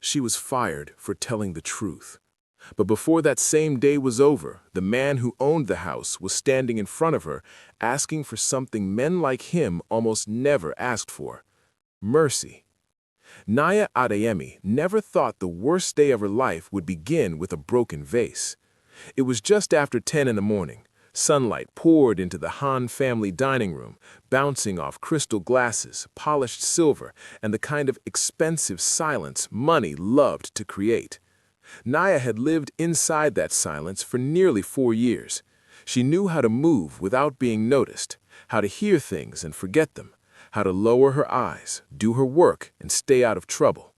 She was fired for telling the truth. But before that same day was over, the man who owned the house was standing in front of her, asking for something men like him almost never asked for: mercy. Naya Adeyemi never thought the worst day of her life would begin with a broken vase. It was just after 10 in the morning. Sunlight poured into the Han family dining room, bouncing off crystal glasses, polished silver, and the kind of expensive silence money loved to create. Naya had lived inside that silence for nearly 4 years. She knew how to move without being noticed, how to hear things and forget them, how to lower her eyes, do her work, and stay out of trouble.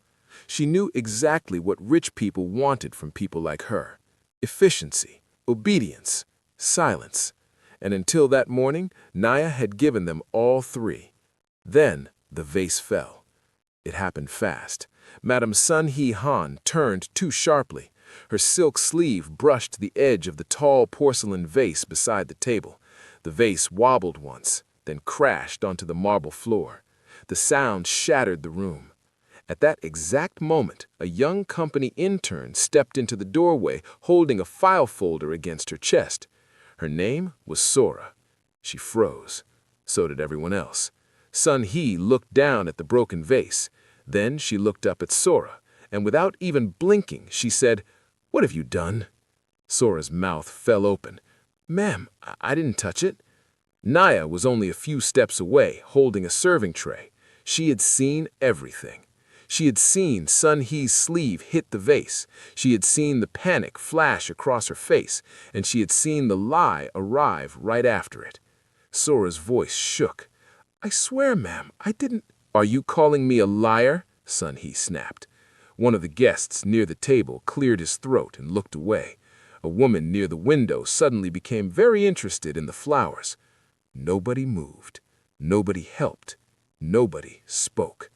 She knew exactly what rich people wanted from people like her: efficiency, obedience, silence. And until that morning, Naya had given them all three. Then the vase fell. It happened fast. Madame Sun Hee Han turned too sharply. Her silk sleeve brushed the edge of the tall porcelain vase beside the table. The vase wobbled once, then crashed onto the marble floor. The sound shattered the room. At that exact moment, a young company intern stepped into the doorway holding a file folder against her chest. Her name was Sora. She froze. So did everyone else. Sun Hee looked down at the broken vase. Then she looked up at Sora, and without even blinking, she said, "What have you done?" Sora's mouth fell open. "Ma'am, I didn't touch it." Naya was only a few steps away, holding a serving tray. She had seen everything. She had seen Sun Hee's sleeve hit the vase. She had seen the panic flash across her face, and she had seen the lie arrive right after it. Sora's voice shook. "I swear, ma'am, I didn't—" "Are you calling me a liar?" Sun Hee snapped. One of the guests near the table cleared his throat and looked away. A woman near the window suddenly became very interested in the flowers. Nobody moved. Nobody helped. Nobody spoke.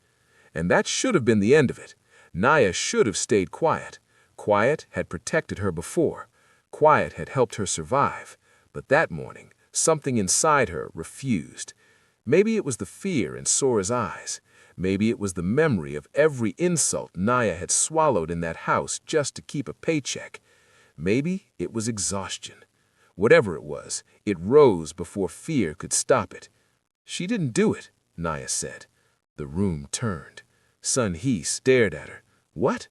And that should have been the end of it. Naya should have stayed quiet. Quiet had protected her before. Quiet had helped her survive. But that morning, something inside her refused. Maybe it was the fear in Sora's eyes. Maybe it was the memory of every insult Naya had swallowed in that house just to keep a paycheck. Maybe it was exhaustion. Whatever it was, it rose before fear could stop it. "She didn't do it," Naya said. The room turned. Sun Hee stared at her. "What?"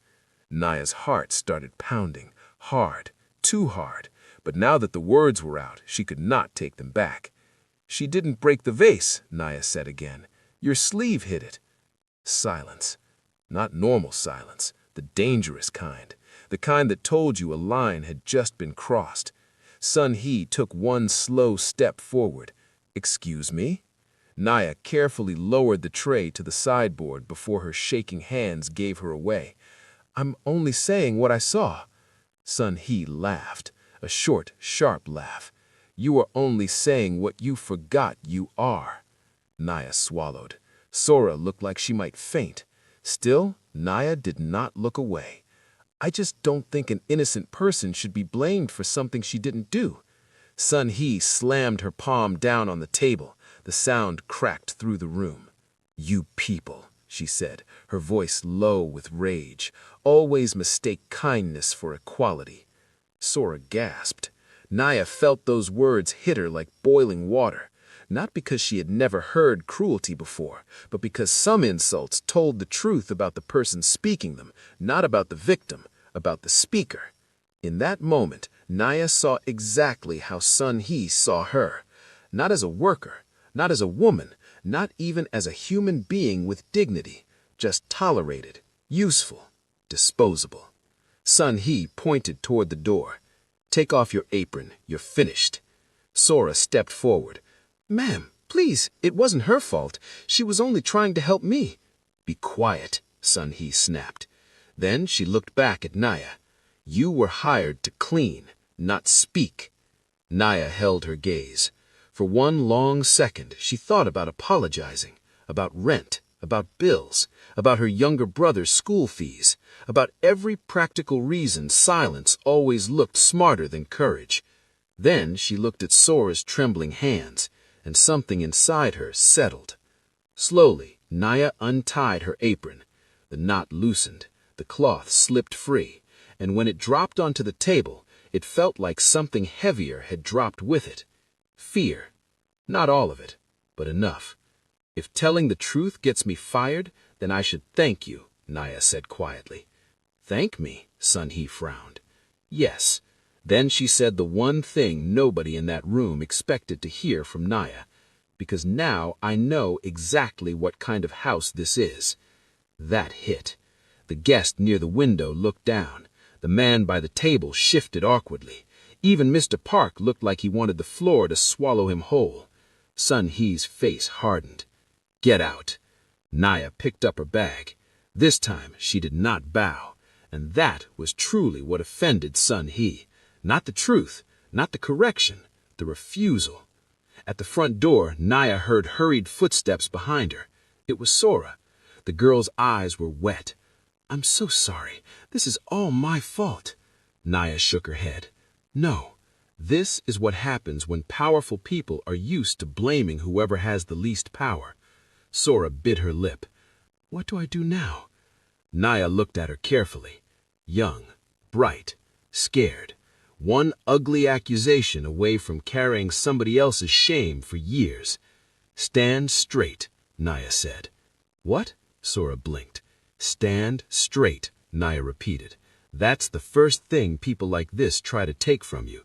Naya's heart started pounding, hard, too hard. But now that the words were out, she could not take them back. "She didn't break the vase," Naya said again. "Your sleeve hit it." Silence. Not normal silence, the dangerous kind. The kind that told you a line had just been crossed. Sun Hee took one slow step forward. "Excuse me?" Naya carefully lowered the tray to the sideboard before her shaking hands gave her away. "I'm only saying what I saw." Sun Hee laughed, a short, sharp laugh. "You are only saying what you forgot you are." Naya swallowed. Sora looked like she might faint. Still, Naya did not look away. "I just don't think an innocent person should be blamed for something she didn't do." Sun Hee slammed her palm down on the table. The sound cracked through the room. "You people," she said, her voice low with rage, "always mistake kindness for equality." Sora gasped. Naya felt those words hit her like boiling water. Not because she had never heard cruelty before, but because some insults told the truth about the person speaking them, not about the victim, about the speaker. In that moment, Naya saw exactly how Sun Hee saw her. Not as a worker, not as a woman, not even as a human being with dignity, just tolerated, useful, disposable. Sun Hee pointed toward the door. "Take off your apron, you're finished." Sora stepped forward. "Ma'am, please, it wasn't her fault. She was only trying to help me." "Be quiet," Sun Hee snapped. Then she looked back at Naya. "You were hired to clean, not speak." Naya held her gaze. For one long second, she thought about apologizing, about rent, about bills, about her younger brother's school fees, about every practical reason silence always looked smarter than courage. Then she looked at Sora's trembling hands, and something inside her settled. Slowly, Naya untied her apron. The knot loosened. The cloth slipped free, and when it dropped onto the table, it felt like something heavier had dropped with it. Fear. Not all of it, but enough. If telling the truth gets me fired, then I should thank you, Naya said quietly. Thank me, Sun-hee frowned. Yes. Then she said the one thing nobody in that room expected to hear from Naya, because now I know exactly what kind of house this is. That hit. The guest near the window looked down. The man by the table shifted awkwardly. Even Mr. Park looked like he wanted the floor to swallow him whole. Sun-hee's face hardened. Get out. Naya picked up her bag. This time she did not bow, and that was truly what offended Sun-hee. Not the truth, not the correction, the refusal. At the front door, Naya heard hurried footsteps behind her. It was Sora. The girl's eyes were wet. I'm so sorry. This is all my fault. Naya shook her head. No, this is what happens when powerful people are used to blaming whoever has the least power. Sora bit her lip. What do I do now? Naya looked at her carefully. Young, bright, scared. One ugly accusation away from carrying somebody else's shame for years. Stand straight, Naya said. What? Sora blinked. Stand straight, Naya repeated. That's the first thing people like this try to take from you.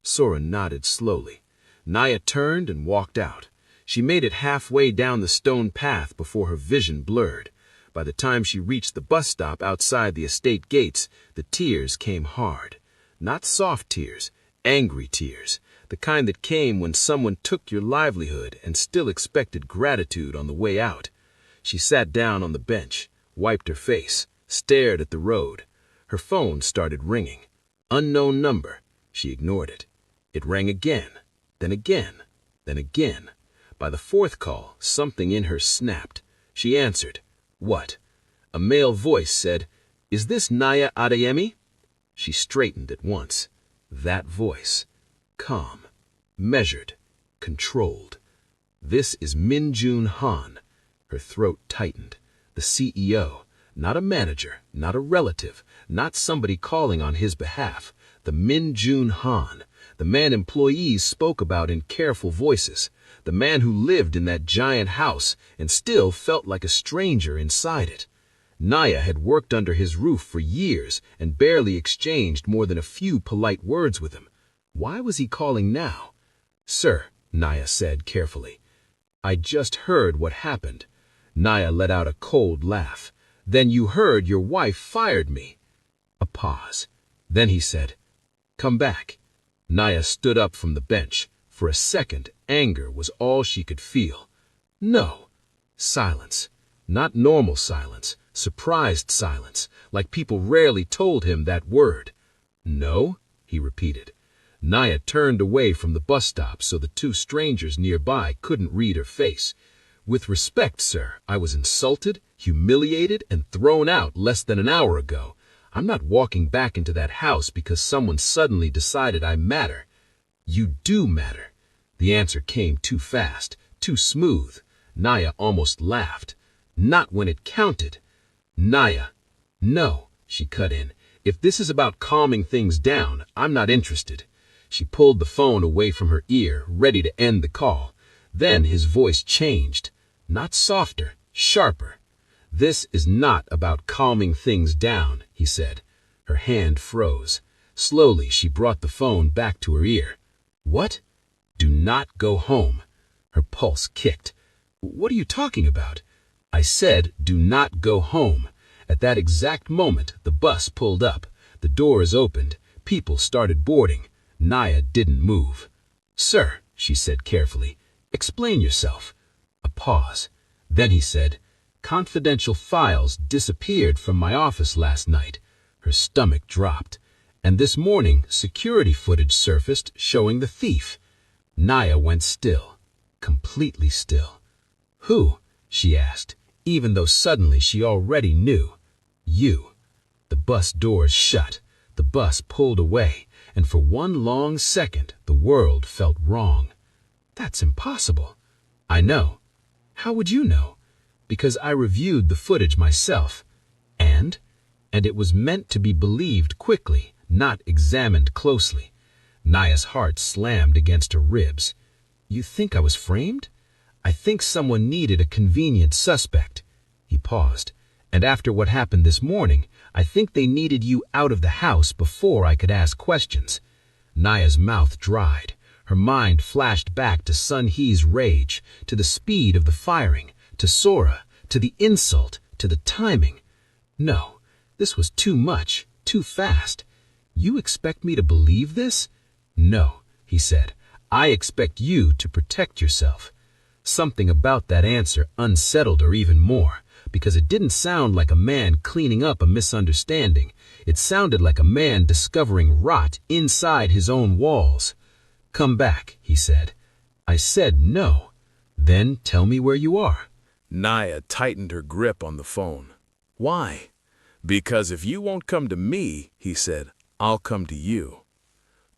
Sora nodded slowly. Naya turned and walked out. She made it halfway down the stone path before her vision blurred. By the time she reached the bus stop outside the estate gates, the tears came hard. Not soft tears, angry tears, the kind that came when someone took your livelihood and still expected gratitude on the way out. She sat down on the bench, wiped her face, stared at the road. Her phone started ringing. Unknown number. She ignored it. It rang again, then again, then again. By the fourth call, something in her snapped. She answered. What? A male voice said, Is this Naya Adeyemi? She straightened at once. That voice. Calm, measured, controlled. This is Min-jun Han. Her throat tightened. The CEO, not a manager, not a relative, not somebody calling on his behalf. The Min-jun Han, the man employees spoke about in careful voices. The man who lived in that giant house and still felt like a stranger inside it. Naya had worked under his roof for years and barely exchanged more than a few polite words with him. Why was he calling now? Sir, Naya said carefully. I just heard what happened. Naya let out a cold laugh. Then you heard your wife fired me. A pause. Then he said, Come back. Naya stood up from the bench. For a second, anger was all she could feel. No. Silence. Not normal silence. Surprised silence, like people rarely told him that word. No, he repeated. Naya turned away from the bus stop so the two strangers nearby couldn't read her face. With respect, sir, I was insulted, humiliated, and thrown out less than an hour ago. I'm not walking back into that house because someone suddenly decided I matter. You do matter. The answer came too fast, too smooth. Naya almost laughed. Not when it counted. Naya. No, she cut in. If this is about calming things down, I'm not interested. She pulled the phone away from her ear, ready to end the call. Then his voice changed. Not softer, sharper. This is not about calming things down, he said. Her hand froze. Slowly, she brought the phone back to her ear. What? Do not go home. Her pulse kicked. What are you talking about? I said, do not go home. At that exact moment, the bus pulled up. The doors opened. People started boarding. Naya didn't move. Sir, she said carefully, explain yourself. A pause. Then he said, confidential files disappeared from my office last night. Her stomach dropped. And this morning, security footage surfaced showing the thief. Naya went still, completely still. Who? She asked, even though suddenly she already knew. You. The bus doors shut. The bus pulled away, and for one long second, the world felt wrong. That's impossible. I know. How would you know? Because I reviewed the footage myself. And and it was meant to be believed quickly, not examined closely. Naya's heart slammed against her ribs. You think I was framed? I think someone needed a convenient suspect. He paused. And after what happened this morning, I think they needed you out of the house before I could ask questions. Naya's mouth dried. Her mind flashed back to Sun Hee's rage, to the speed of the firing, to Sora, to the insult, to the timing. No, this was too much, too fast. You expect me to believe this? No, he said. I expect you to protect yourself. Something about that answer unsettled her even more, because it didn't sound like a man cleaning up a misunderstanding. It sounded like a man discovering rot inside his own walls. Come back, he said. I said no. Then tell me where you are. Naya tightened her grip on the phone. Why? Because if you won't come to me, he said, I'll come to you.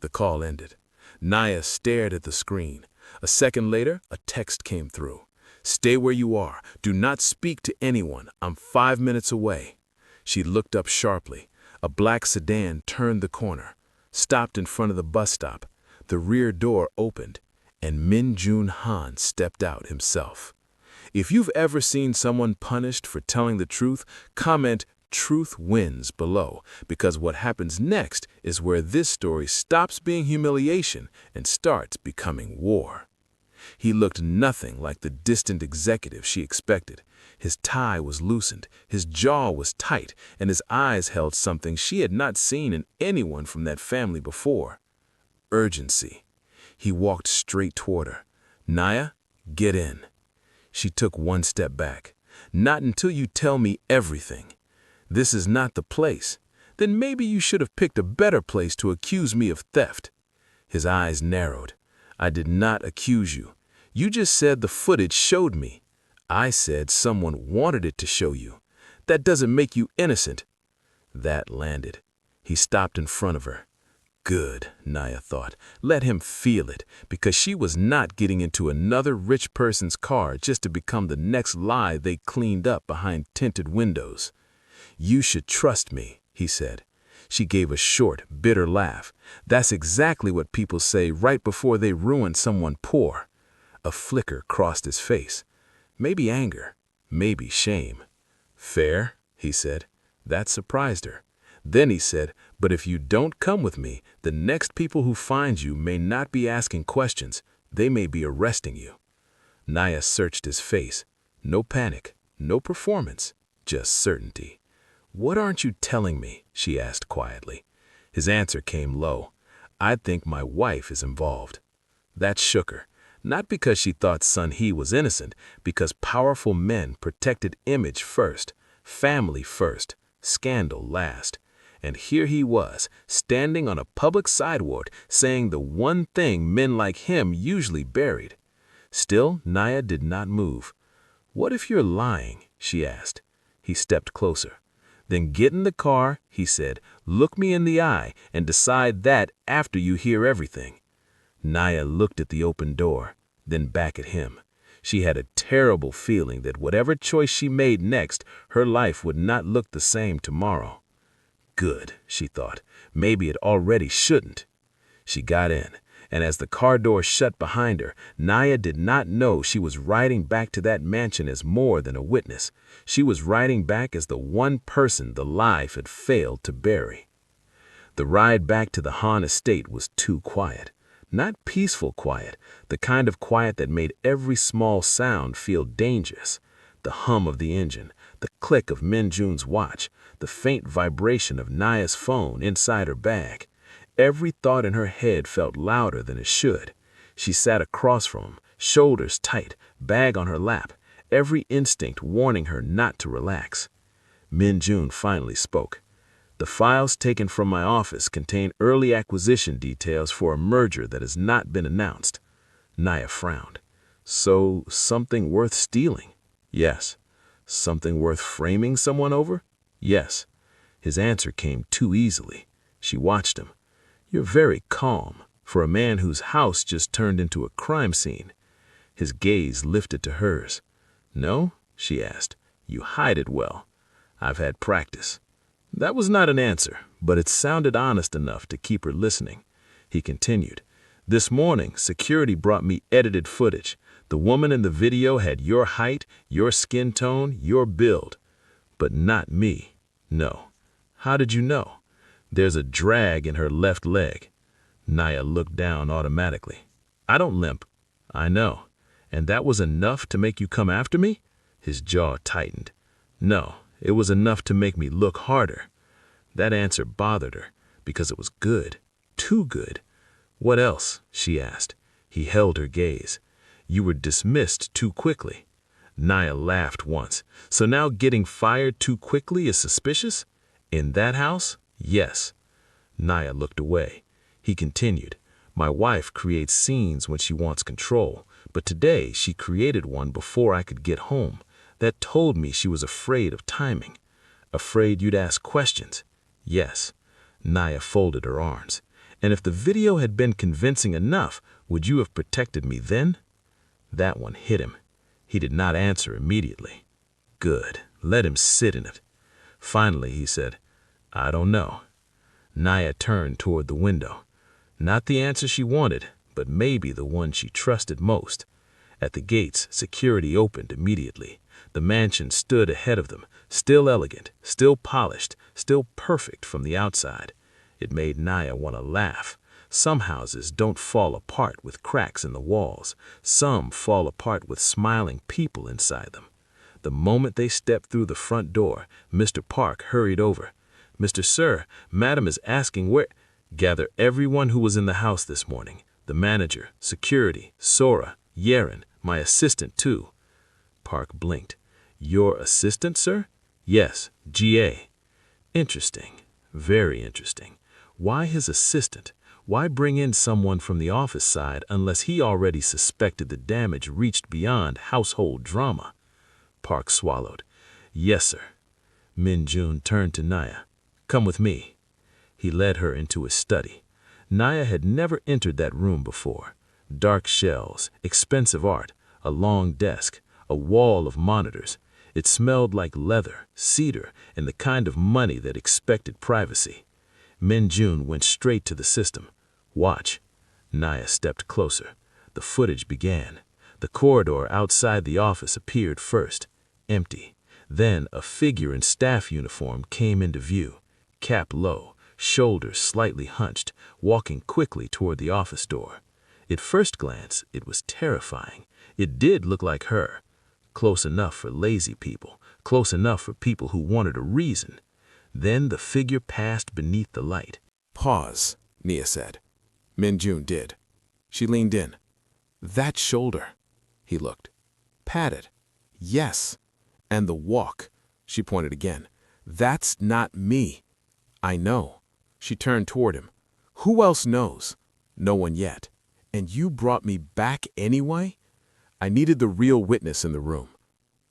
The call ended. Naya stared at the screen. A second later, a text came through. Stay where you are. Do not speak to anyone. I'm 5 minutes away. She looked up sharply. A black sedan turned the corner, stopped in front of the bus stop. The rear door opened, and Min Jun Han stepped out himself. If you've ever seen someone punished for telling the truth, comment "Truth wins" below, because what happens next is where this story stops being humiliation and starts becoming war. He looked nothing like the distant executive she expected. His tie was loosened, his jaw was tight, and his eyes held something she had not seen in anyone from that family before. Urgency. He walked straight toward her. Naya, get in. She took one step back. Not until you tell me everything. This is not the place. Then maybe you should have picked a better place to accuse me of theft. His eyes narrowed. I did not accuse you. You just said the footage showed me. I said someone wanted it to show you. That doesn't make you innocent. That landed. He stopped in front of her. Good, Naya thought. Let him feel it, because she was not getting into another rich person's car just to become the next lie they cleaned up behind tinted windows. You should trust me, he said. She gave a short, bitter laugh. That's exactly what people say right before they ruin someone poor. A flicker crossed his face. Maybe anger, maybe shame. Fair, he said. That surprised her. Then he said, but if you don't come with me, the next people who find you may not be asking questions. They may be arresting you. Naya searched his face. No panic, no performance, just certainty. What aren't you telling me? She asked quietly. His answer came low. I think my wife is involved. That shook her. Not because she thought Sun Hee was innocent, because powerful men protected image first, family first, scandal last. And here he was, standing on a public sidewalk, saying the one thing men like him usually buried. Still, Naya did not move. What if you're lying? She asked. He stepped closer. Then get in the car, he said, look me in the eye, and decide that after you hear everything. Naya looked at the open door, then back at him. She had a terrible feeling that whatever choice she made next, her life would not look the same tomorrow. Good, she thought. Maybe it already shouldn't. She got in, and as the car door shut behind her, Naya did not know she was riding back to that mansion as more than a witness. She was riding back as the one person the life had failed to bury. The ride back to the Han estate was too quiet. Not peaceful quiet, the kind of quiet that made every small sound feel dangerous. The hum of the engine, the click of Min Jun's watch, the faint vibration of Naya's phone inside her bag. Every thought in her head felt louder than it should. She sat across from him, shoulders tight, bag on her lap, every instinct warning her not to relax. Min Jun finally spoke. The files taken from my office contain early acquisition details for a merger that has not been announced. Naya frowned. So, something worth stealing? Yes. Something worth framing someone over? Yes. His answer came too easily. She watched him. You're very calm for a man whose house just turned into a crime scene. His gaze lifted to hers. No? She asked. You hide it well. I've had practice. That was not an answer, but it sounded honest enough to keep her listening. He continued, "This morning, security brought me edited footage. The woman in the video had your height, your skin tone, your build. But not me. No. How did you know? There's a drag in her left leg." Naya looked down automatically. "I don't limp." "I know. And that was enough to make you come after me?" His jaw tightened. "No, it was enough to make me look harder." That answer bothered her, because it was good. Too good. "What else?" she asked. He held her gaze. "You were dismissed too quickly." Naya laughed once. "So now getting fired too quickly is suspicious? In that house? Yes." Naya looked away. He continued, "My wife creates scenes when she wants control, but today she created one before I could get home. That told me she was afraid of timing. Afraid you'd ask questions?" "Yes." Naya folded her arms. "And if the video had been convincing enough, would you have protected me then?" That one hit him. He did not answer immediately. Good. Let him sit in it. Finally, he said, "I don't know." Naya turned toward the window. Not the answer she wanted, but maybe the one she trusted most. At the gates, security opened immediately. The mansion stood ahead of them, still elegant, still polished, still perfect from the outside. It made Naya want to laugh. Some houses don't fall apart with cracks in the walls. Some fall apart with smiling people inside them. The moment they stepped through the front door, Mr. Park hurried over. "Mr. Sir, Madam is asking where—" "Gather everyone who was in the house this morning. The manager, security, Sora, Yeren, my assistant too." Park blinked. "Your assistant, sir?" "Yes, GA." Interesting. Very interesting. Why his assistant? Why bring in someone from the office side unless he already suspected the damage reached beyond household drama? Park swallowed. "Yes, sir." Min-jun turned to Naya. "Come with me." He led her into his study. Naya had never entered that room before. Dark shelves, expensive art, a long desk, a wall of monitors. It smelled like leather, cedar, and the kind of money that expected privacy. Min-jun went straight to the system. "Watch." Naya stepped closer. The footage began. The corridor outside the office appeared first, empty. Then a figure in staff uniform came into view, cap low, shoulders slightly hunched, walking quickly toward the office door. At first glance, it was terrifying. It did look like her. Close enough for lazy people, close enough for people who wanted a reason. Then the figure passed beneath the light. "Pause," Nia said. Min-jun did. She leaned in. "That shoulder." He looked. "Padded." "Yes. And the walk." She pointed again. "That's not me." "I know." She turned toward him. "Who else knows?" "No one yet." "And you brought me back anyway?" "I needed the real witness in the room."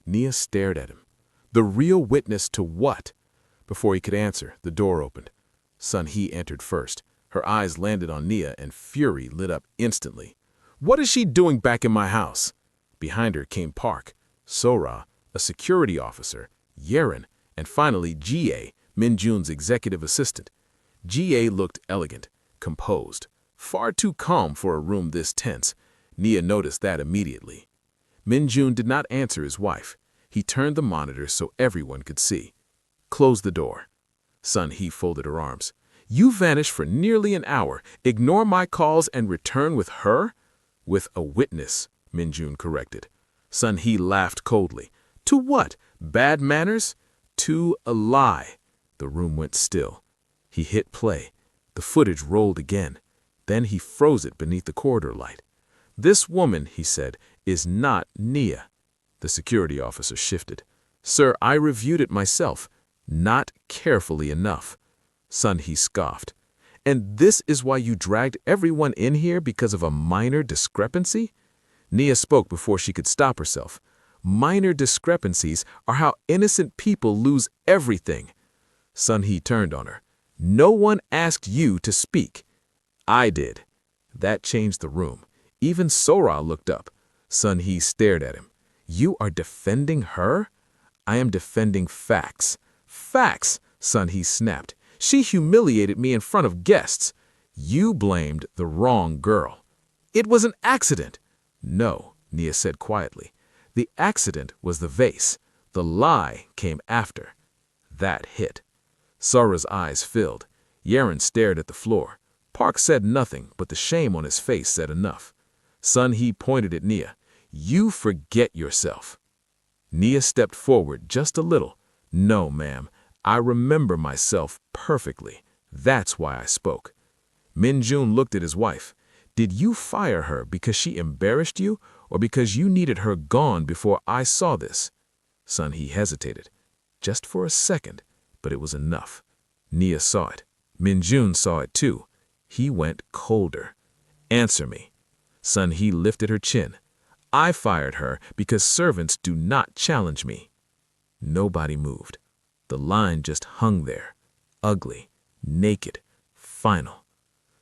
Nia stared at him. "The real witness to what?" Before he could answer, the door opened. Sun-hee entered first. Her eyes landed on Nia and fury lit up instantly. "What is she doing back in my house?" Behind her came Park, Sora, a security officer, Yeren, and finally GA, Min-jun's executive assistant. GA looked elegant, composed, far too calm for a room this tense. Nia noticed that immediately. Min-jun did not answer his wife. He turned the monitor so everyone could see. "Close the door." Sun-hee folded her arms. "You vanished for nearly an hour, ignore my calls, and return with her?" "With a witness," Min-jun corrected. Sun-hee laughed coldly. "To what? Bad manners?" "To a lie." The room went still. He hit play. The footage rolled again. Then he froze it beneath the corridor light. "This woman," he said, "is not Nia." The security officer shifted. "Sir, I reviewed it myself. Not carefully enough." Sun-hee scoffed. "And this is why you dragged everyone in here because of a minor discrepancy?" Nia spoke before she could stop herself. "Minor discrepancies are how innocent people lose everything." Sun-hee turned on her. "No one asked you to speak." "I did." That changed the room. Even Sora looked up. Sun-hee stared at him. "You are defending her?" "I am defending facts." "Facts!" Sun Hee snapped. "She humiliated me in front of guests." "You blamed the wrong girl." "It was an accident." "No," Nia said quietly. "The accident was the vase. The lie came after." That hit. Sora's eyes filled. Yaren stared at the floor. Park said nothing, but the shame on his face said enough. Sun Hee pointed at Nia. "You forget yourself." Nia stepped forward just a little. "No, ma'am. I remember myself perfectly. That's why I spoke." Min-jun looked at his wife. "Did you fire her because she embarrassed you, or because you needed her gone before I saw this?" Sun Hee hesitated. Just for a second, but it was enough. Nia saw it. Min-jun saw it too. He went colder. "Answer me." Sun Hee lifted her chin. "I fired her because servants do not challenge me." Nobody moved. The line just hung there. Ugly, naked, final.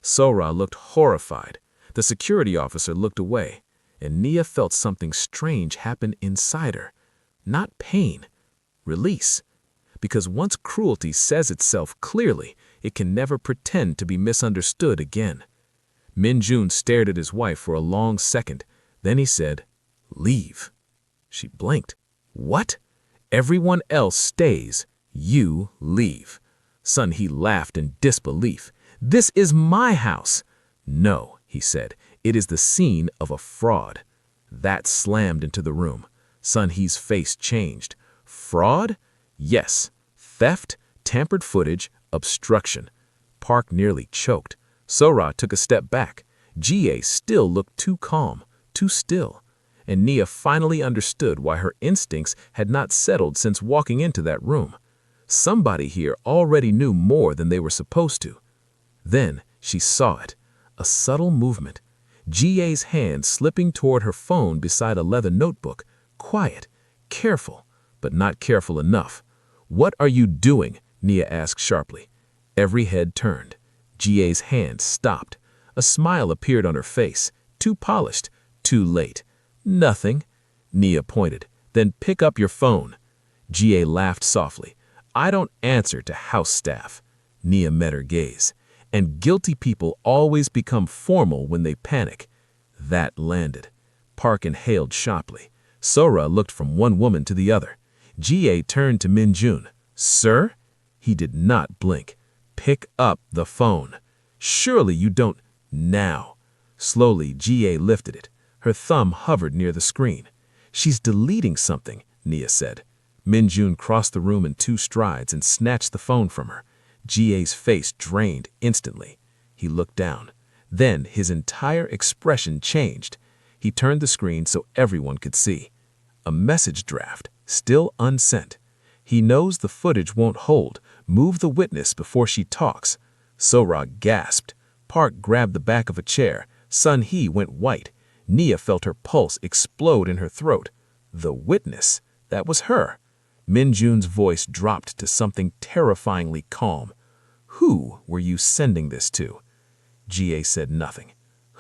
Sora looked horrified. The security officer looked away, and Nia felt something strange happen inside her. Not pain, release. Because once cruelty says itself clearly, it can never pretend to be misunderstood again. Min-jun stared at his wife for a long second. Then he said, "Leave." She blinked. "What?" "Everyone else stays. You leave." Sun Hee laughed in disbelief. "This is my house." "No," he said. "It is the scene of a fraud." That slammed into the room. Sun Hee's face changed. "Fraud?" "Yes. Theft, tampered footage, obstruction." Park nearly choked. Sora took a step back. Ga still looked too calm, too still. And Nia finally understood why her instincts had not settled since walking into that room. Somebody here already knew more than they were supposed to. Then she saw it. A subtle movement. Ga's hand slipping toward her phone beside a leather notebook. Quiet, careful, but not careful enough. "What are you doing?" Nia asked sharply. Every head turned. Ga's hand stopped. A smile appeared on her face. Too polished, too late. "Nothing." Nia pointed. "Then pick up your phone." Ga laughed softly. "I don't answer to house staff." Nia met her gaze. "And guilty people always become formal when they panic." That landed. Park inhaled sharply. Sora looked from one woman to the other. Ga turned to Min-jun. "Sir?" He did not blink. "Pick up the phone." "Surely you don't—" "Now." Slowly, Ga lifted it. Her thumb hovered near the screen. "She's deleting something," Nia said. Min-jun crossed the room in 2 strides and snatched the phone from her. Ga's face drained instantly. He looked down. Then his entire expression changed. He turned the screen so everyone could see. A message draft, still unsent. "He knows the footage won't hold. Move the witness before she talks." Sora gasped. Park grabbed the back of a chair. Sun Hee went white. Nia felt her pulse explode in her throat. The witness, that was her. Min-jun's voice dropped to something terrifyingly calm. "Who were you sending this to?" Ga said nothing.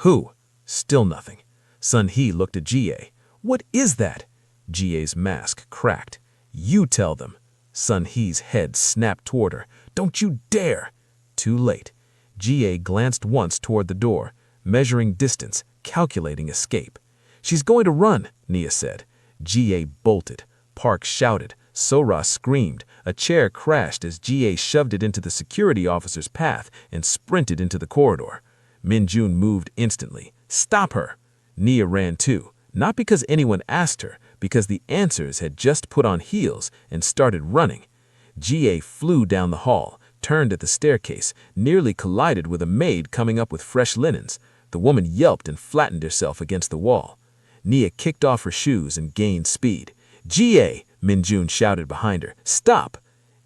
"Who?" Still nothing. Sun Hee looked at Ga. "What is that?" Ga's mask cracked. "You tell them." Sun Hee's head snapped toward her. "Don't you dare!" Too late. Ga glanced once toward the door, measuring distance, calculating escape. "She's going to run," Nia said. Ga bolted. Park shouted. Sora screamed. A chair crashed as Ga shoved it into the security officer's path and sprinted into the corridor. Min-jun moved instantly. "Stop her!" Nia ran too, not because anyone asked her, because the answers had just put on heels and started running. Ga flew down the hall, turned at the staircase, nearly collided with a maid coming up with fresh linens. The woman yelped and flattened herself against the wall. Nia kicked off her shoes and gained speed. "Ga!" Min-jun shouted behind her. "Stop!"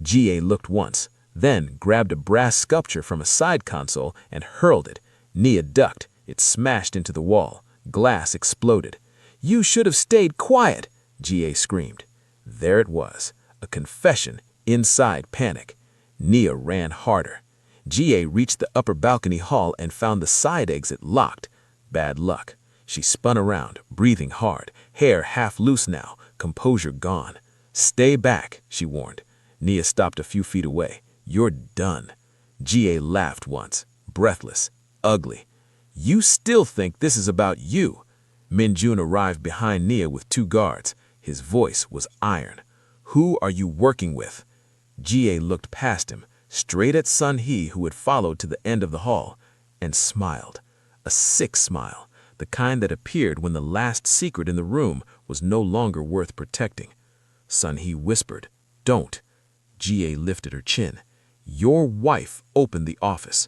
Ga looked once, then grabbed a brass sculpture from a side console and hurled it. Nia ducked. It smashed into the wall. Glass exploded. "You should have stayed quiet!" Ga screamed. There it was, a confession inside panic. Nia ran harder. Ga reached the upper balcony hall and found the side exit locked. Bad luck. She spun around, breathing hard, hair half loose now, composure gone. "Stay back," she warned. Nia stopped a few feet away. "You're done." Ga laughed once, breathless, ugly. "You still think this is about you?" Minjun arrived behind Nia with 2 guards. His voice was iron. "Who are you working with?" Ga looked past him, straight at Sun Hee, who had followed to the end of the hall, and smiled. A sick smile, the kind that appeared when the last secret in the room was no longer worth protecting. Sun Hee whispered, "Don't." Ga lifted her chin. "Your wife opened the office."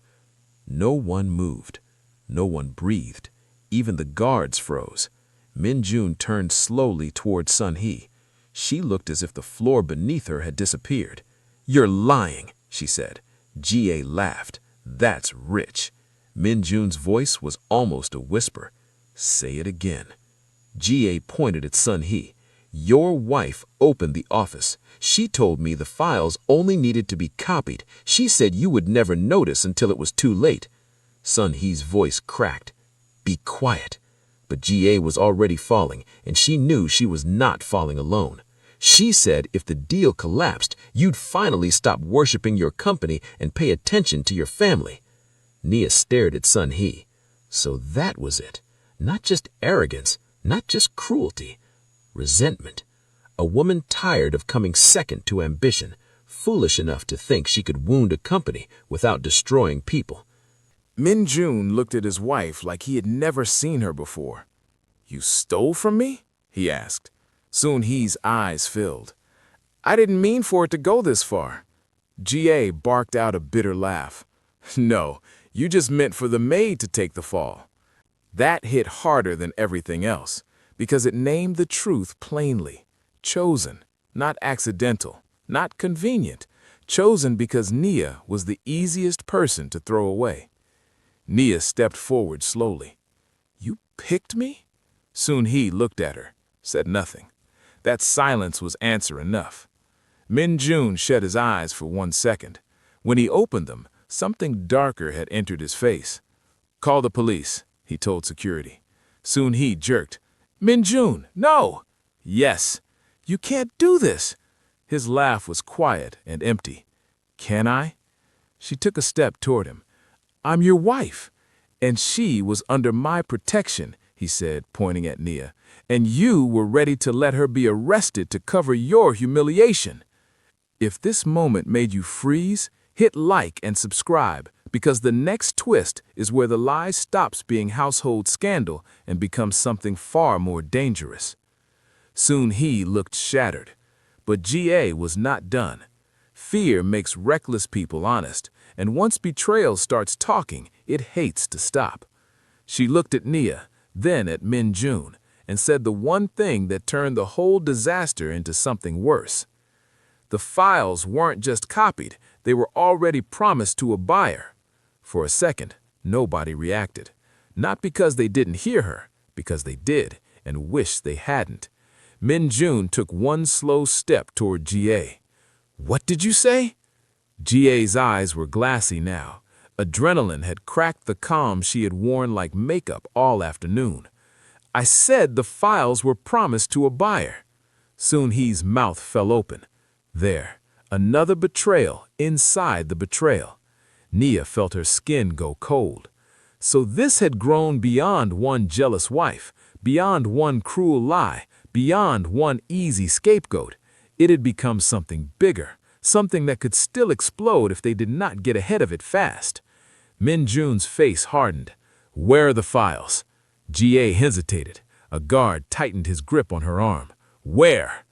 No one moved. No one breathed. Even the guards froze. Minjun turned slowly toward Sun Hee. She looked as if the floor beneath her had disappeared. "You're lying," she said. Ga laughed. "That's rich." Minjun's voice was almost a whisper. "Say it again." Ga pointed at Sun Hee. "Your wife opened the office. She told me the files only needed to be copied. She said you would never notice until it was too late." Sun Hee's voice cracked. "Be quiet." But Ga was already falling, and she knew she was not falling alone. "She said if the deal collapsed, you'd finally stop worshiping your company and pay attention to your family." Nia stared at Sun Hee. So that was it. Not just arrogance, not just cruelty. Resentment. A woman tired of coming second to ambition, foolish enough to think she could wound a company without destroying people. Minjun looked at his wife like he had never seen her before. "You stole from me?" he asked. Sun Hee's eyes filled. "I didn't mean for it to go this far." Ga barked out a bitter laugh. "No, you just meant for the maid to take the fall." That hit harder than everything else, because it named the truth plainly. Chosen, not accidental, not convenient. Chosen because Nia was the easiest person to throw away. Nia stepped forward slowly. "You picked me?" Sun Hee looked at her, said nothing. That silence was answer enough. Minjun shut his eyes for 1 second. When he opened them, something darker had entered his face. "Call the police," he told security. Sun Hee jerked. "Minjun, no!" "Yes." "You can't do this." His laugh was quiet and empty. "Can I?" She took a step toward him. "I'm your wife, and she was under my protection," he said, pointing at Nia, "and you were ready to let her be arrested to cover your humiliation." If this moment made you freeze, hit like and subscribe, because the next twist is where the lie stops being household scandal and becomes something far more dangerous. Sun Hee looked shattered, but Ga was not done. Fear makes reckless people honest, and once betrayal starts talking, it hates to stop. She looked at Nia, then at Minjun, and said the one thing that turned the whole disaster into something worse. The files weren't just copied, they were already promised to a buyer. For a second, nobody reacted. Not because they didn't hear her, because they did, and wished they hadn't. Minjun took one slow step toward Ga. "What did you say?" Ga's eyes were glassy now. Adrenaline had cracked the calm she had worn like makeup all afternoon. "I said the files were promised to a buyer." Sun Hee's mouth fell open. There, another betrayal inside the betrayal. Nia felt her skin go cold. So this had grown beyond one jealous wife, beyond one cruel lie, beyond one easy scapegoat. It had become something bigger, something that could still explode if they did not get ahead of it fast. Minjun's face hardened. "Where are the files?" Ga hesitated. A guard tightened his grip on her arm. "Where?"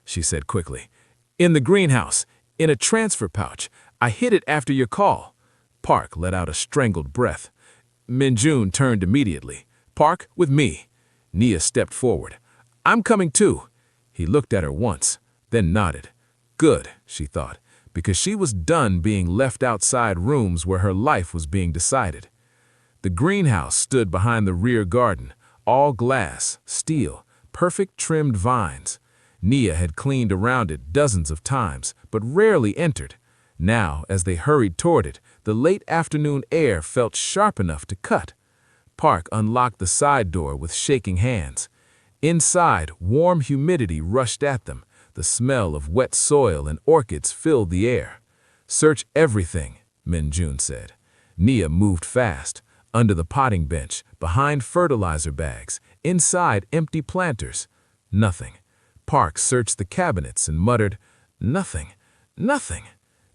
she said quickly. "In the greenhouse, in a transfer pouch. I hid it after your call." Park let out a strangled breath. Minjun turned immediately. "Park, with me." Nia stepped forward. "I'm coming too." He looked at her once, then nodded. Good, she thought, because she was done being left outside rooms where her life was being decided. The greenhouse stood behind the rear garden, all glass, steel, perfect trimmed vines. Nia had cleaned around it dozens of times, but rarely entered. Now, as they hurried toward it, the late afternoon air felt sharp enough to cut. Park unlocked the side door with shaking hands. Inside, warm humidity rushed at them. The smell of wet soil and orchids filled the air. Search everything, Min-jun said. Nia moved fast, under the potting bench, behind fertilizer bags, inside empty planters. Nothing. Park searched the cabinets and muttered, "Nothing, nothing."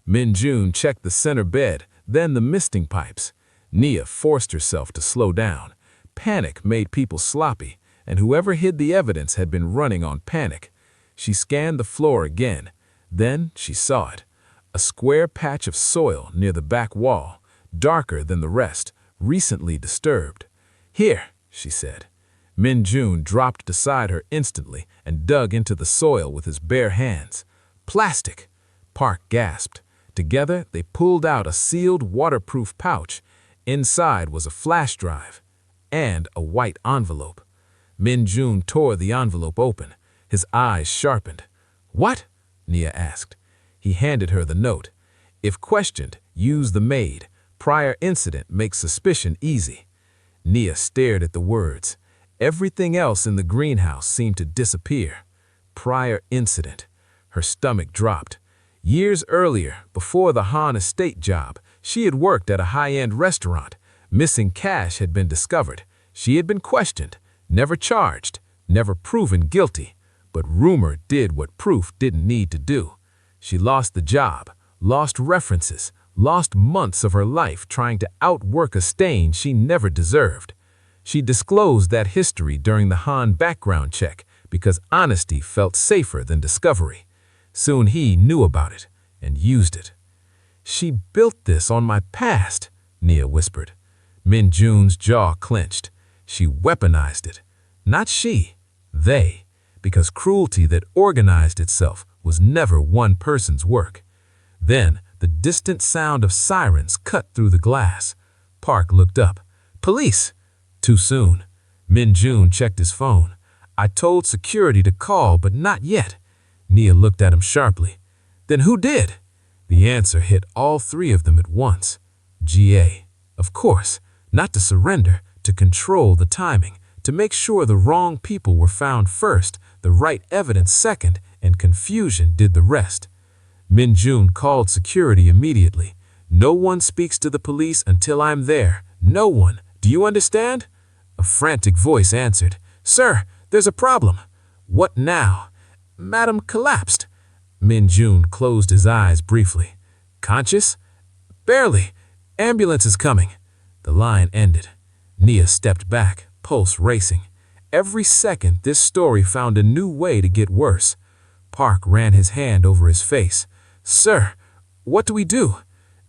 Min-jun checked the center bed, then the misting pipes. Nia forced herself to slow down. Panic made people sloppy, and whoever hid the evidence had been running on panic. She scanned the floor again. Then she saw it. A square patch of soil near the back wall, darker than the rest, recently disturbed. "Here," she said. Min-jun dropped beside her instantly and dug into the soil with his bare hands. "Plastic!" Park gasped. Together, they pulled out a sealed, waterproof pouch. Inside was a flash drive and a white envelope. Min-jun tore the envelope open. His eyes sharpened. "What?" Nia asked. He handed her the note. "If questioned, use the Maid. Prior incident makes suspicion easy." Nia stared at the words. Everything else in the greenhouse seemed to disappear. Prior incident. Her stomach dropped. Years earlier, before the Han estate job, she had worked at a high-end restaurant. Missing cash had been discovered. She had been questioned, never charged, never proven guilty. But rumor did what proof didn't need to do. She lost the job, lost references, lost months of her life trying to outwork a stain she never deserved. She disclosed that history during the Han background check because honesty felt safer than discovery. Soon he knew about it and used it. "She built this on my past," Nia whispered. Min-jun's jaw clenched. She weaponized it. Not she, they, because cruelty that organized itself was never one person's work. Then the distant sound of sirens cut through the glass. Park looked up. "Police!" Too soon. Min-jun checked his phone. "I told security to call, but not yet." Nia looked at him sharply. "Then who did?" The answer hit all three of them at once. GA. Of course, not to surrender, to control the timing, to make sure the wrong people were found first, the right evidence second, and confusion did the rest. Min-jun called security immediately. "No one speaks to the police until I'm there. No one. Do you understand?" A frantic voice answered. "Sir, there's a problem." "What now?" "Madam collapsed." Min-jun closed his eyes briefly. "Conscious?" "Barely. Ambulance is coming." The line ended. Nia stepped back, pulse racing. Every second, this story found a new way to get worse. Park ran his hand over his face. "Sir, what do we do?"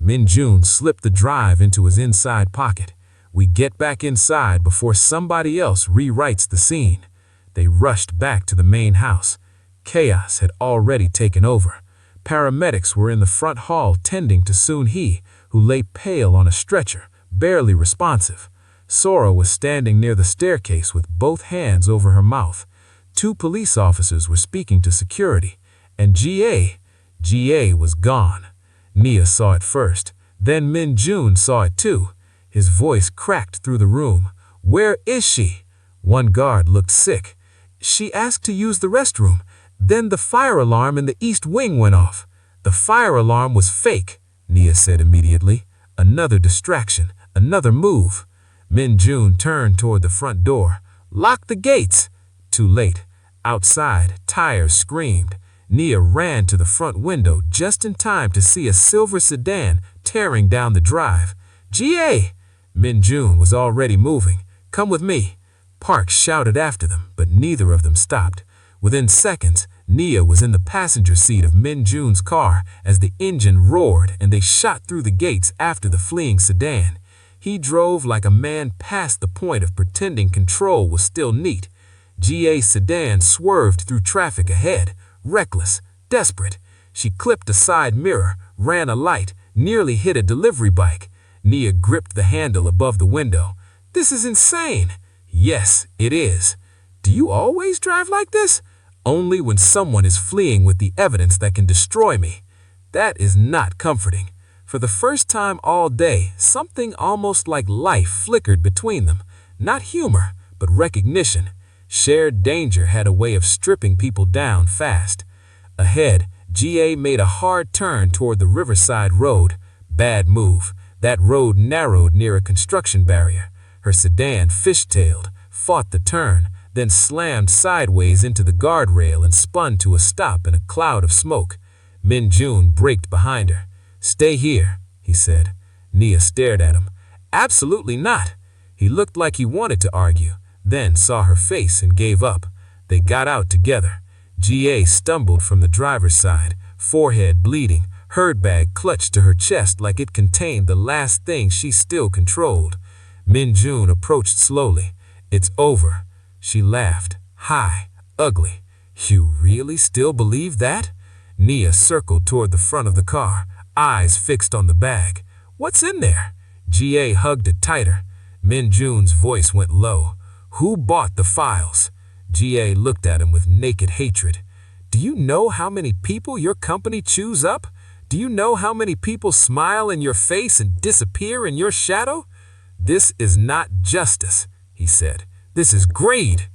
Min-jun slipped the drive into his inside pocket. "We get back inside before somebody else rewrites the scene." They rushed back to the main house. Chaos had already taken over. Paramedics were in the front hall tending to Soon-hee, who lay pale on a stretcher, barely responsive. Sora was standing near the staircase with both hands over her mouth. Two police officers were speaking to security. And GA was gone. Nia saw it first. Then Min-jun saw it too. His voice cracked through the room. "Where is she?" One guard looked sick. "She asked to use the restroom. Then the fire alarm in the east wing went off." "The fire alarm was fake," Nia said immediately. Another distraction, another move. Min-jun turned toward the front door. "Lock the gates!" Too late. Outside, tires screamed. Nia ran to the front window just in time to see a silver sedan tearing down the drive. "GA!" Min-jun was already moving. "Come with me." Park shouted after them, but neither of them stopped. Within seconds, Nia was in the passenger seat of Min-jun's car as the engine roared and they shot through the gates after the fleeing sedan. He drove like a man past the point of pretending control was still neat. GA's sedan swerved through traffic ahead, reckless, desperate. She clipped a side mirror, ran a light, nearly hit a delivery bike. Nia gripped the handle above the window. "This is insane." "Yes, it is." "Do you always drive like this?" "Only when someone is fleeing with the evidence that can destroy me." That is not comforting. For the first time all day, something almost like life flickered between them. Not humor, but recognition. Shared danger had a way of stripping people down fast. Ahead, GA made a hard turn toward the Riverside Road. Bad move. That road narrowed near a construction barrier. Her sedan fishtailed, fought the turn, then slammed sideways into the guardrail and spun to a stop in a cloud of smoke. Min-jun braked behind her. "Stay here," he said. Nia stared at him. "Absolutely not." He looked like he wanted to argue, then saw her face and gave up. They got out together. GA stumbled from the driver's side, forehead bleeding, herd bag clutched to her chest like it contained the last thing she still controlled. Min-jun approached slowly. "It's over." She laughed, high, ugly. "You really still believe that?" Nia circled toward the front of the car, eyes fixed on the bag. "What's in there?" GA hugged it tighter. Min-jun's voice went low. "Who bought the files?" GA looked at him with naked hatred. "Do you know how many people your company chews up? Do you know how many people smile in your face and disappear in your shadow?" "This is not justice," he said. "This is greed."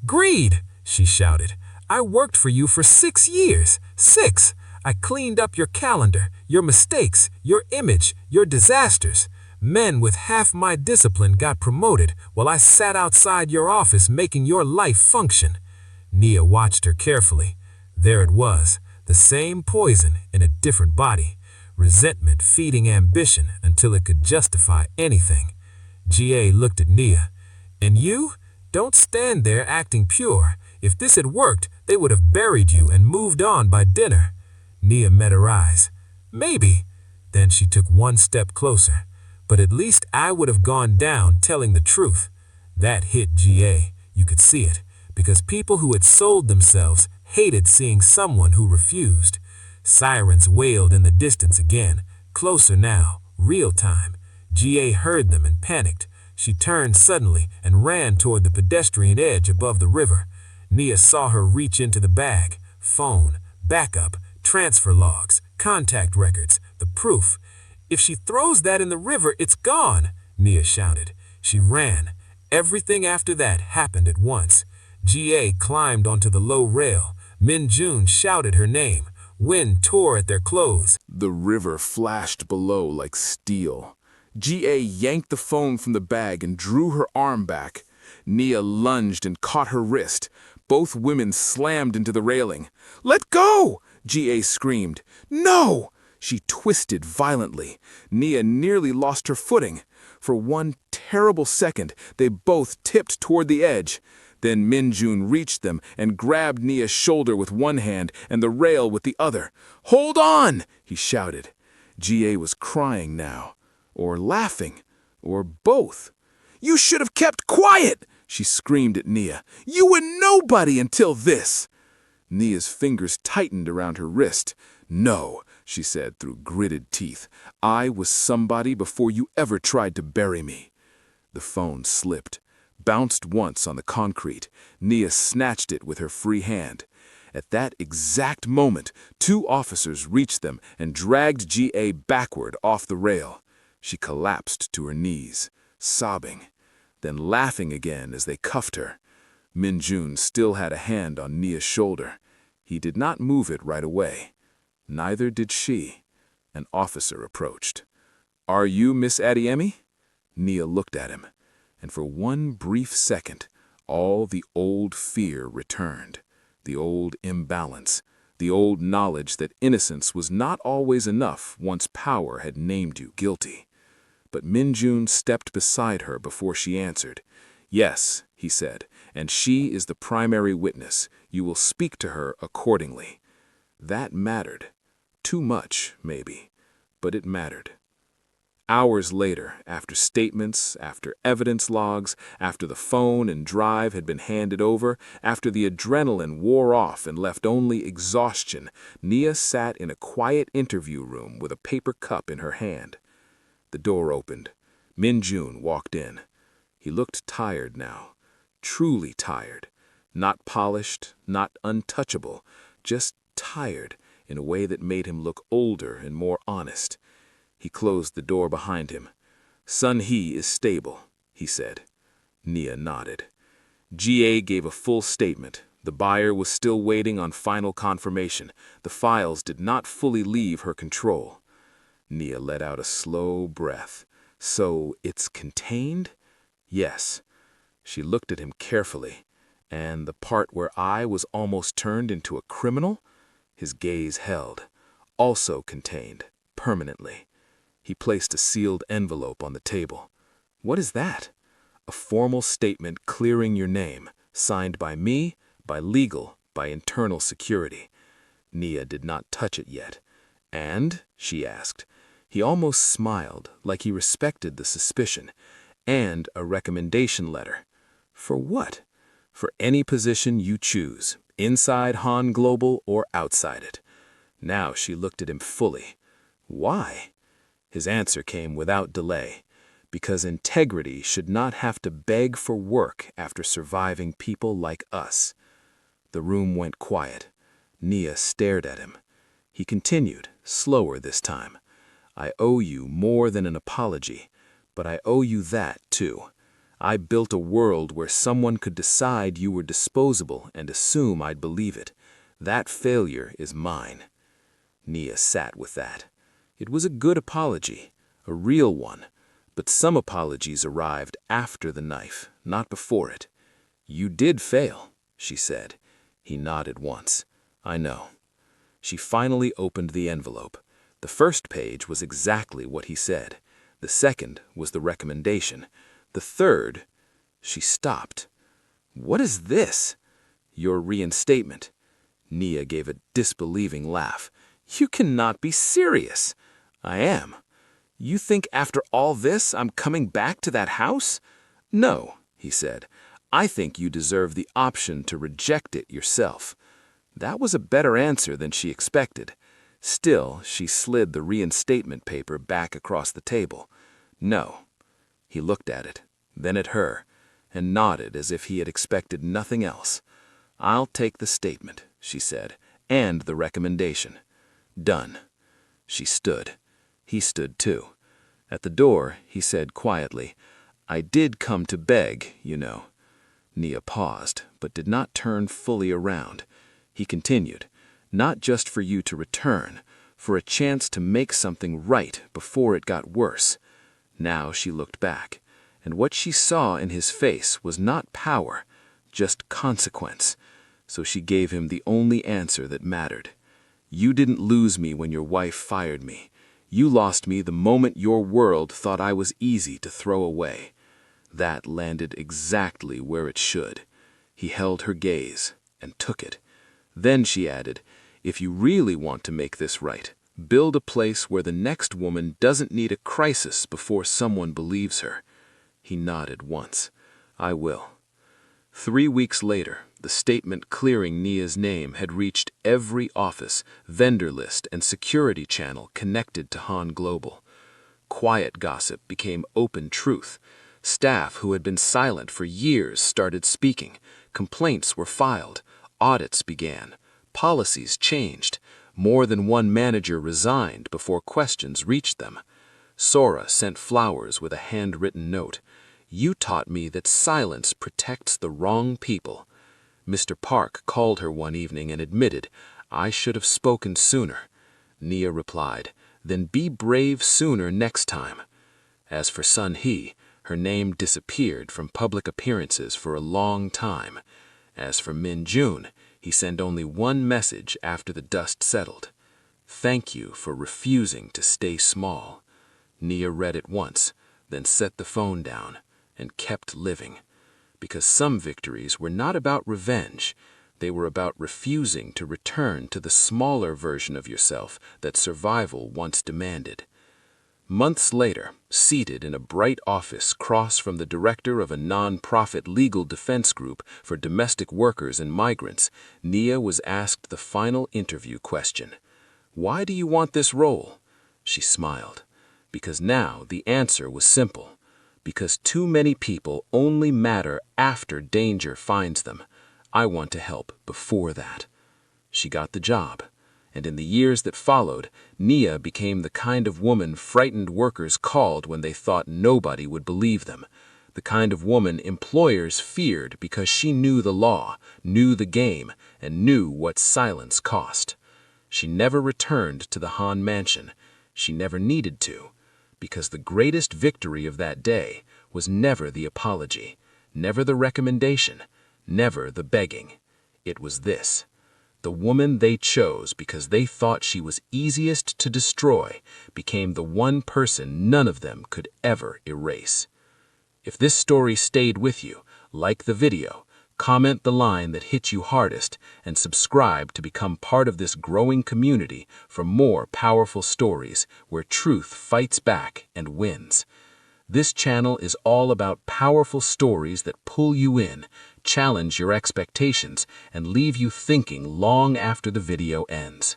"Greed," she shouted. "I worked for you for 6 years. 6. I cleaned up your calendar, your mistakes, your image, your disasters. Men with half my discipline got promoted while I sat outside your office making your life function." Nia watched her carefully. There it was, the same poison in a different body. Resentment feeding ambition until it could justify anything. GA looked at Nia. "And you? Don't stand there acting pure. If this had worked, they would have buried you and moved on by dinner." Nia met her eyes. "Maybe." Then she took one step closer. "But at least I would have gone down telling the truth." That hit GA. You could see it. Because people who had sold themselves hated seeing someone who refused. Sirens wailed in the distance again. Closer now. Real time. GA heard them and panicked. She turned suddenly and ran toward the pedestrian edge above the river. Nia saw her reach into the bag. Phone, backup, transfer logs, contact records, the proof. "If she throws that in the river, it's gone," Nia shouted. She ran. Everything after that happened at once. GA climbed onto the low rail. Min-jun shouted her name. Wind tore at their clothes. The river flashed below like steel. GA yanked the phone from the bag and drew her arm back. Nia lunged and caught her wrist. Both women slammed into the railing. "Let go!" GA screamed. "No!" She twisted violently. Nia nearly lost her footing. For one terrible second, they both tipped toward the edge. Then Min-jun reached them and grabbed Nia's shoulder with one hand and the rail with the other. "Hold on!" he shouted. GA was crying now. Or laughing. Or both. "You should have kept quiet!" she screamed at Nia. "You were nobody until this!" Nia's fingers tightened around her wrist. "No," she said through gritted teeth. "I was somebody before you ever tried to bury me." The phone slipped, bounced once on the concrete. Nia snatched it with her free hand. At that exact moment, 2 officers reached them and dragged GA backward off the rail. She collapsed to her knees, sobbing, then laughing again as they cuffed her. Min-jun still had a hand on Nia's shoulder. He did not move it right away. Neither did she. An officer approached. "Are you Miss Adeyemi?" Nia looked at him, and for one brief second, all the old fear returned, the old imbalance, the old knowledge that innocence was not always enough once power had named you guilty. But Min-jun stepped beside her before she answered. "Yes," he said, "and she is the primary witness. You will speak to her accordingly." That mattered. Too much, maybe, but it mattered. Hours later, after statements, after evidence logs, after the phone and drive had been handed over, after the adrenaline wore off and left only exhaustion, Nia sat in a quiet interview room with a paper cup in her hand. The door opened. Min-jun walked in. He looked tired now, truly tired. Not polished, not untouchable, just tired in a way that made him look older and more honest. He closed the door behind him. "Sun-hee is stable," he said. Nia nodded. GA gave a full statement, The buyer was still waiting on final confirmation. The files did not fully leave her control. Nia let out a slow breath. So it's contained? Yes. She looked at him carefully. And the part where I was almost turned into a criminal? His gaze held. Also contained, permanently. He placed a sealed envelope on the table. What is that? A formal statement clearing your name, signed by me, by legal, by internal security. Nia did not touch it yet. And? She asked. He almost smiled, like he respected the suspicion. And a recommendation letter. For what? For any position you choose, inside Han Global or outside it. Now she looked at him fully. Why? His answer came without delay. Because integrity should not have to beg for work after surviving people like us. The room went quiet. Nia stared at him. He continued, slower this time. I owe you more than an apology, but I owe you that too. I built a world where someone could decide you were disposable and assume I'd believe it. That failure is mine. Nia sat with that. It was a good apology, a real one, but some apologies arrived after the knife, not before it. You did fail, she said. He nodded once. I know. She finally opened the envelope. The first page was exactly what he said. The second was the recommendation. The third, she stopped. What is this? Your reinstatement. Nia gave a disbelieving laugh. You cannot be serious. I am. You think after all this I'm coming back to that house? No, he said. I think you deserve the option to reject it yourself. That was a better answer than she expected. Still, she slid the reinstatement paper back across the table. No. He looked at it, then at her, and nodded as if he had expected nothing else. I'll take the statement, she said, and the recommendation. Done. She stood. He stood too. At the door, he said quietly, I did come to beg, you know. Nia paused, but did not turn fully around. He continued, not just for you to return, for a chance to make something right before it got worse. Now she looked back, and what she saw in his face was not power, just consequence. So she gave him the only answer that mattered. You didn't lose me when your wife fired me. You lost me the moment your world thought I was easy to throw away. That landed exactly where it should. He held her gaze and took it. Then she added, if you really want to make this right, build a place where the next woman doesn't need a crisis before someone believes her. He nodded once. I will. 3 weeks later, the statement clearing Nia's name had reached every office, vendor list, and security channel connected to Han Global. Quiet gossip became open truth. Staff who had been silent for years started speaking. Complaints were filed. Audits began. Policies changed. More than one manager resigned before questions reached them. Sora sent flowers with a handwritten note. You taught me that silence protects the wrong people. Mr. Park called her one evening and admitted, I should have spoken sooner. Nia replied, then be brave sooner next time. As for Sun Hee, her name disappeared from public appearances for a long time. As for Min Jun, he sent only one message after the dust settled. Thank you for refusing to stay small. Nia read it once, then set the phone down, and kept living. Because some victories were not about revenge, they were about refusing to return to the smaller version of yourself that survival once demanded. Months later, seated in a bright office across from the director of a non-profit legal defense group for domestic workers and migrants, Nia was asked the final interview question. Why do you want this role? She smiled. Because now the answer was simple. Because too many people only matter after danger finds them. I want to help before that. She got the job. And in the years that followed, Nia became the kind of woman frightened workers called when they thought nobody would believe them. The kind of woman employers feared because she knew the law, knew the game, and knew what silence cost. She never returned to the Han mansion. She never needed to, because the greatest victory of that day was never the apology, never the recommendation, never the begging. It was this: the woman they chose because they thought she was easiest to destroy became the one person none of them could ever erase. If this story stayed with you, like the video, comment the line that hit you hardest, and subscribe to become part of this growing community for more powerful stories where truth fights back and wins. This channel is all about powerful stories that pull you in, challenge your expectations, and leave you thinking long after the video ends.